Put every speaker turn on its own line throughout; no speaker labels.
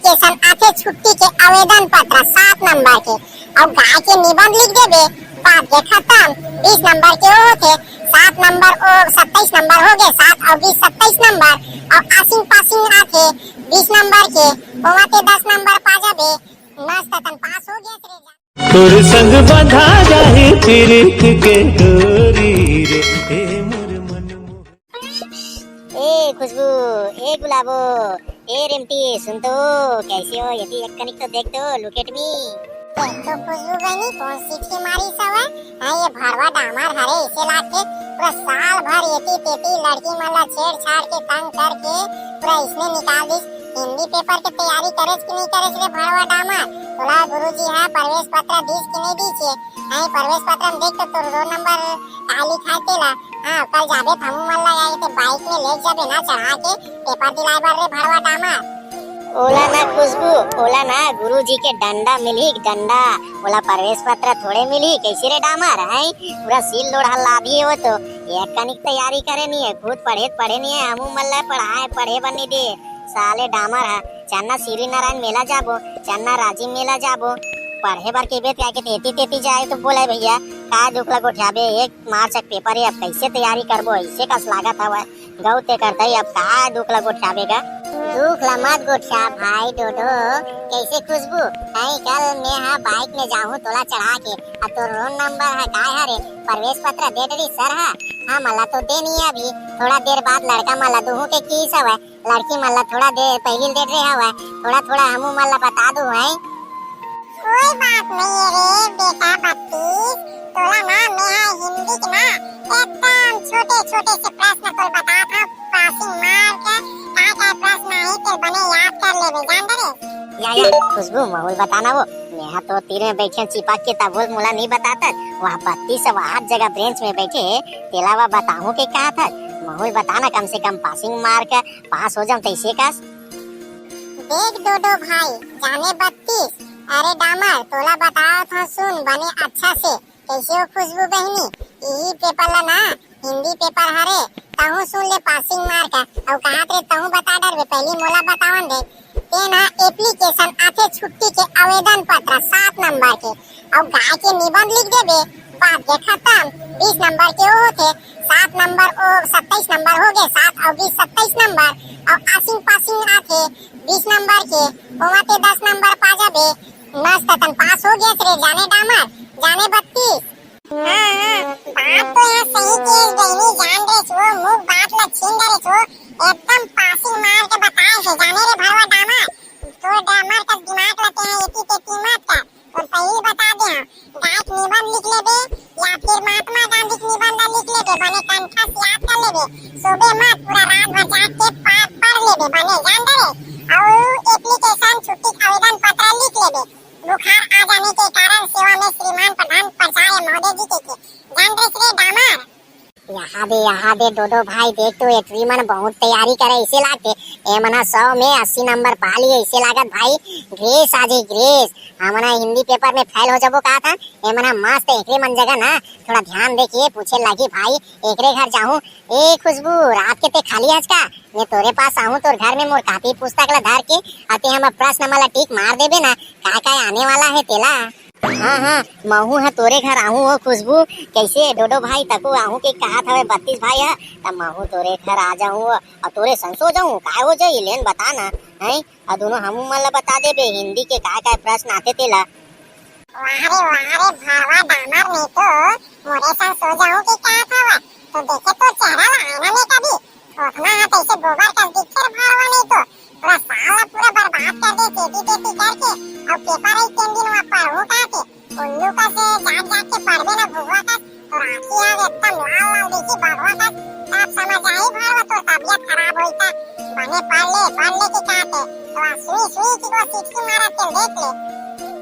Application आथे छुट्टी के आवेदन पत्र 7 नंबर के और गाय के निबंध लिख देबे बात के खत्म। 20 नंबर के होथे 7 नंबर और 27 नंबर हो गए 7 और 20 27 नंबर और आसिंग पासिंग आथे 20 नंबर के ओमाते 10 नंबर पा जाबे मस्त तन पास हो गया रे।
तोर संग बंधा जाही प्रीत के डोरी रे ए मोर मन
ए खुशबू, ए गुलाबो, ए रिम्पी, सुन तो कैसी हो? यदि एक कनिक तो देख तो, लुक एट मी।
तो खुशबू बहनी कौन सी थी मारी सब है ये भरवा डामर हरे इसे लाके पूरा साल भर येती तेती लड़की मला छेड़छाड़ के तंग करके पूरा इसने निकाल दी। हिंदी पेपर के तैयारी करेस कि नहीं करेस रे भरवा डामर? तोला गुरुजी है प्रवेश पत्र दीस कि नहीं दीछे? हां प्रवेश पत्र में देख तो तोर रोल नंबर का लिखा तेला। हां कल जाबे हमू मन लगाए ते बाइक में ले जाबे ना चढ़ा के पेपर दिलाए बार रे भरवा डामर।
ओला ना खुशबू, ओला ना गुरुजी के डंडा मिली डंडा, ओला प्रवेश पत्र थोड़े मिली कैसे रे डामर है? पूरा सील लोड़ हल्ला भी हो तो एक कनिक तैयारी करे नहीं है, खुद पढ़े नहीं है, हमू मन पढ़ाए पढ़े बनी दे साले डामर है। चन्ना श्री नारायण मेला जाबो, चन्ना राजीव मेला जाबो, पढ़े बार के बेत के तेती तेती जाए तो बोले भैया का दुख लगो उठाबे एक मार्च तक पेपर है, अब कैसे तैयारी करबो? ऐसे कस लागत हवा गौते करता है, अब का दुख लगो उठाबेगा? दुख ला मत गोठा भाई डोडो। कैसे खुशबू है? कल मैं हाँ बाइक में जाऊँ तोला चढ़ा के अब तो रोल नंबर है काय हरे प्रवेश पत्र दे रही सर है। हाँ मला तो दे नहीं है अभी, थोड़ा देर बाद लड़का मला दूँ के की सब है, लड़की मला थोड़ा देर पहले दे रहे हवा, थोड़ा थोड़ा हमू मला बता दूँ है।
कोई बात नहीं है रे बेटा बत्तीस, तोला ना मैं है हिंदी के ना एकदम छोटे छोटे से प्रश्न तो बता था पासिंग मार के काय प्रश्न है ते बने याद कर लेबे जान रे।
या खुशबू माहौल बताना वो यहाँ तो तीर में बैठे चिपक के तब मुला नहीं बताता वहाँ 32 8 जगह ब्रेंच में बैठे तेलावा बताऊँ के कहा था माहौल बताना कम से कम पासिंग मार के पास हो जाऊँ कैसे का।
देख डोडो भाई जाने 32 अरे डामर तोला बताओ था सुन बने अच्छा से कैसे हो खुशबू बहनी यही पेपर ला ना हिंदी पेपर हरे तहु सुन ले पासिंग मार का और कहा रे तहु बता डर पहली मोला बतावन दे ते ना एप्लीकेशन आथे छुट्टी के आवेदन पत्र 7 नंबर के और गाय के निबंध लिख देबे बात के खत्म। 20 नंबर के होथे 7 नंबर और 27 नंबर हो गए 7 और 20 27 नंबर और आसिंग पासिंग आथे 20 नंबर के ओमाते 10 नंबर पा जाबे मस्त तन पास हो गया रे जाने डामर जाने 32। हाँ बात तो यहाँ सही केस बहनी जान रे छो मुख बात ला छीन रे छो एकदम पासिंग मार के बताए है जाने रे भरवा डामर तो डामर का दिमाग लते हैं इतनी तेती मत का और पहले बता दे गाय निबंध लिख लेबे या फिर महात्मा गांधी के निबंध लिख लेबे बने कंठा से याद कर लेबे सोबे मत पूरा रात भर जाग के पढ़ लेबे बने जान रे और एप्लीकेशन छुट्टी आवेदन पत्र लिख लेबे बुखार आ जाने के कारण सेवा में श्रीमान प्रधान प्रचार्य महोदय जी के जान रे डामर।
यहाँ दे डोडो भाई देख तो एटरी मन बहुत तैयारी करे इसे लागते ए मना 100 में 80 नंबर पा लिए इसे लागत भाई ग्रेस आ जाए ग्रेस हमना हिंदी पेपर में फेल हो जाबो कहा था ए मना मस्त एकरे मन जगह ना थोड़ा ध्यान देखिए पूछे लगी भाई एकरे घर जाऊं ए खुशबू रात के ते खाली आज का मैं तोरे पास आऊं तोर घर में मोर कापी पुस्तक ला धर के आते हम प्रश्न मला टिक मार देबे ना का आने वाला है तेला। हाँ महू है तोरे घर आहू हो खुशबू कैसे डोडो भाई तको आहू के कहा था 32 भाई है तब महू तोरे घर आ जाऊँ और तोरे संसो जाऊँ काय हो जाए लेन बता ना है और दोनों हमू मन ला बता देबे हिंदी के काय प्रश्न आते तेला।
वारे भरवा डामर में तो मोरे संग सो जाऊं कि क्या था तो देखे तो चेहरा ला आईना में कभी ठोकना है कैसे गोबर का दिखे भरवा नहीं तो पूरा साल पूरा बर्बाद कर दे तेती तेती करके और पेपर ही 3 दिन वहाँ पढ़ू काके उल्लू का से जाग के पढ़बे ना भुगवा का और आँखी आग एकदम लाल लाल दिखी भरवा का तब समझ आई भरवा तो तबियत खराब होता बने पढ़ ले के कहते तो सुई सुई की को सिटकी मारा के देख ले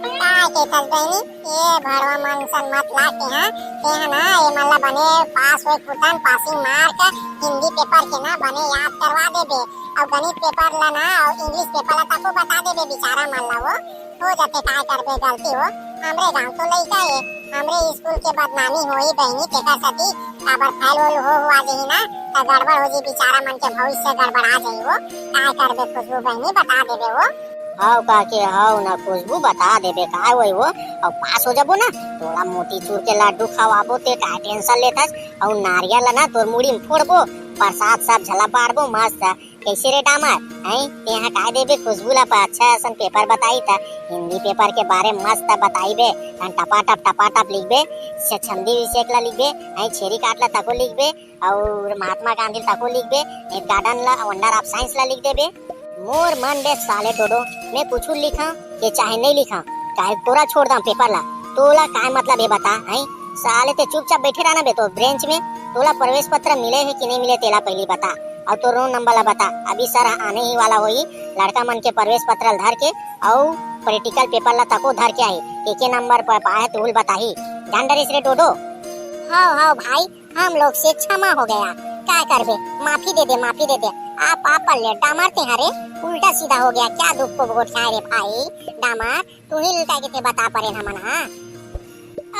काय के तलबैनी ये भरवा मनसन मत लाके हां ते है ना ये मला बने पास होए कुतन पासिंग मार के हिंदी पेपर के ना बने याद करवा देबे और गणित पेपर ला ना और इंग्लिश पेपर ला तको बता देबे बेचारा मन ला वो हो जाते काय करबे गलती हो हमरे गांव तो लइका है हमरे स्कूल के बदनामी होई बहनी तेका सती काबर फेल हो आ जही ना त गड़बड़ हो जी बेचारा मन के भविष्य गड़बड़ा जाई वो काय करबे खुशबू बहनी बता देबे वो।
हाउ का के हाउ ना खुशबू बता देबे का होई वो और पास हो जाबो ना थोड़ा मोती चूर के लड्डू खवाबो ते का टेंशन लेथस और नारियल ना तोर मुड़ी में फोड़बो प्रसाद सब झला पाड़बो मस्त कैसे रे डामर हैं यहाँ का देबे खुशबू ला अच्छा सन पेपर बताई था हिंदी पेपर के बारे में मस्त बताई बे टपा टप लिखबे छंदी विषय ला लिखबे हैं छेरी काटला तको लिखबे और महात्मा गांधी तको लिखबे एक गार्डन ला वंडर ऑफ साइंस ला लिख देबे मोर मन बे साले टोडो मैं कुछ लिखा के चाहे नहीं लिखा काहे पूरा छोड़ दा पेपर ला तोला काय मतलब है बता हैं साले ते चुपचाप बैठे रहना बे तो बेंच में तोला प्रवेश पत्र मिले है कि नहीं मिले तेला पहली बता और तो रोल नंबर ला बता अभी सर आने ही वाला होई लड़का मन के प्रवेश पत्र धर के और प्रैक्टिकल पेपर ला तको धर के आई के नंबर पर पाए तो बताही जान डरिस रे टोडो हाँ भाई हम लोग से क्षमा हो गया क्या करबे माफी दे दे आप ले डामर ते हरे उल्टा सीधा हो गया क्या दुख को वोट खाए रे भाई डामर तू ही उल्टा के बता परे हमन हां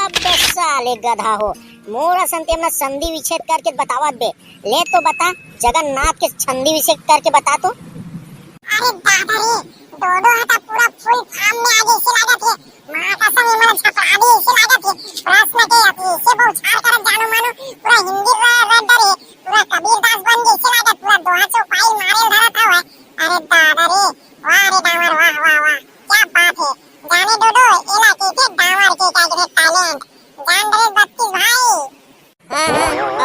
अबे साले गधा हो मोरा संते में संधि विच्छेद करके बतावत बे ले तो बता जगन्नाथ के संधि विच्छेद करके बता तो
अरे दादा रे डोडो हटा पूरा फुल फार्म में आगे से लागत है मां का संग मन छपा दे से लागत है प्रश्न के अपनी से बहुत छाड़ कर जानो मानो पूरा हिंदी रट रे पूरा कबीर दास बन गए से लागत पूरा दोहा चौपाई मारे धरा था हुआ अरे दादा रे वाह रे डामर वाह क्या बात है जाने डोडो एला के डामर के का टैलेंट जान रे 32 भाई
हाँ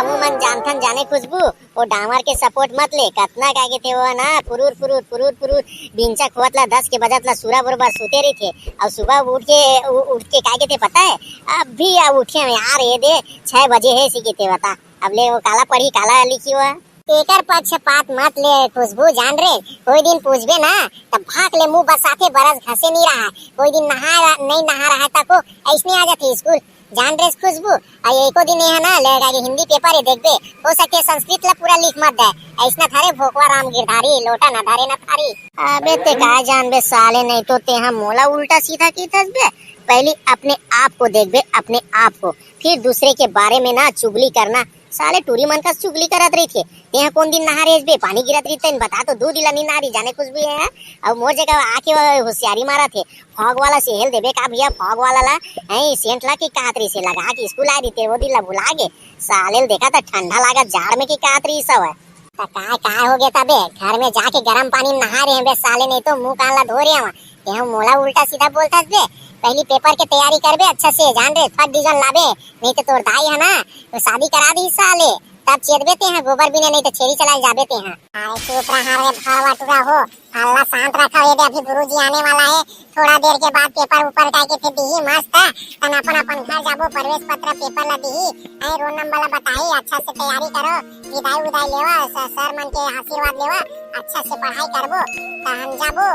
अब मन जानथन जाने खुशबू वो डामर के सपोर्ट मत ले कतना कागे थे वो ना पुरूर बिंचा खोतला 10 के बजत ला सूरा बरोबर सोते रही थे और सुबह उठ के कागे थे पता है अब भी अब उठे यार ये दे 6 बजे है सी के थे बता अब ले वो काला पढ़ी काला लिखी हुआ एकर पक्षपात मत ले खुशबू जान रे कोई दिन पूछबे ना तब भाग ले मुंह बसाते बरस घसे नहीं रहा कोई दिन नहीं नहा रहा था को ऐसने आ जाती स्कूल जान रे खुशबू आई एको दिन है ना लेगा हिंदी पेपर है देखबे हो सके संस्कृत ला पूरा लिख मत दे ऐसना थारे भोकवा राम गिरधारी लोटा ना धारे ना थारी अबे ते का जान बे साले नहीं तो ते हम मोला उल्टा सीधा की थसबे पहले अपने आप को देखबे अपने आप को फिर दूसरे के बारे में ना चुगली करना साले टूरी मन का चुगली करत रही थे यहाँ कौन दिन नहा रेस बे पानी गिरत रही थे बता तो दूध दिला नहीं नारी जाने कुछ भी है अब मोर जगह आके होशियारी मारा थे फॉग वाला सेहल देबे का भैया फॉग वाला ला है सेंट ला की कातरी से लगा के स्कूल आ रही थे वो दिला भुला गे साले देखा था ठंडा लगा जार में की कातरी सब है काय हो गया तबे घर में जाके गर्म पानी में नहा रहे हैं बे साले नहीं तो मुंह कान ला धो रहे हैं यहाँ मोला उल्टा सीधा बोलता बे पहली पेपर के तैयारी करबे अच्छा से जान रे थर्ड डिवीजन लाबे नहीं तो तोर दाई है ना तो शादी करा दी साले तब चेदबे ते हैं गोबर बिना नहीं तो छेरी चलाई जाबे ते हैं अरे चुप रहा रे भावा टुरा हो अल्लाह शांत रखा ये अभी गुरुजी आने वाला है थोड़ा देर के बाद पेपर ऊपर टाके फिर दी मस्त तन अपन घर जाबो प्रवेश पत्र पेपर ला दी आई रोल नंबर ला बताई अच्छा से तैयारी करो विदाई लेवा सर मन के आशीर्वाद लेवा अच्छा से पढ़ाई करबो त हम जाबो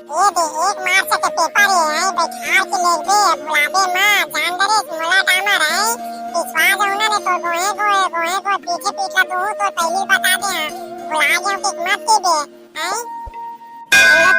ये दे एक मार्च के पेपर है बैठा के ले दे बुलाबे मां जान दे मोला डामर है पिछवा जाऊं ना तो गोए को पीछे दो तो पहले बता दे बुला जाऊं कि मत दे हैं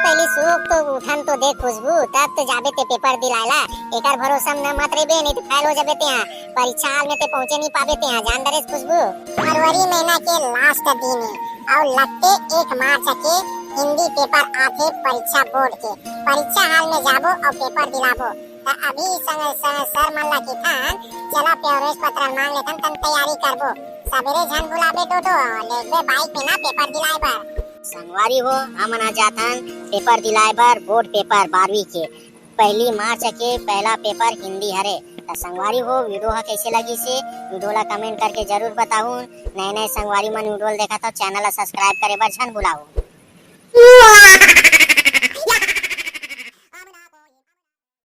पहली सुख तो उठन तो देख खुशबू तब तो जाबे ते पेपर दिलाला एकर भरोसा न मत रेबे नहीं तो फेल हो जाबे ते परीक्षा हाल में ते पहुंचे नहीं पाबे ते जान दे खुशबू फरवरी महीना के लास्ट दिन और लगते 1 मार्च के हिंदी पेपर आथे परीक्षा बोर्ड के परीक्षा हाल में जाबो और पेपर दिलाबो त अभी सर मन ला किथन चला प्रवेश पत्र मांग लेथन तन तैयारी करबो सबेरे झन बुलाबे डोडो लेबे बाइक में ना पेपर दिलाए बर संगवारी हो हमन आ जाथन पेपर दिलाए बर बोर्ड पेपर 12वीं के 1 मार्च के पहला पेपर हिंदी हरे त संगवारी हो वीडियो हा कैसे लगी से वीडियो ला कमेंट करके जरूर बताऊं नए संगवारी मन वीडियो देखा तो चैनल ला सब्सक्राइब करे बर झन भुलाओ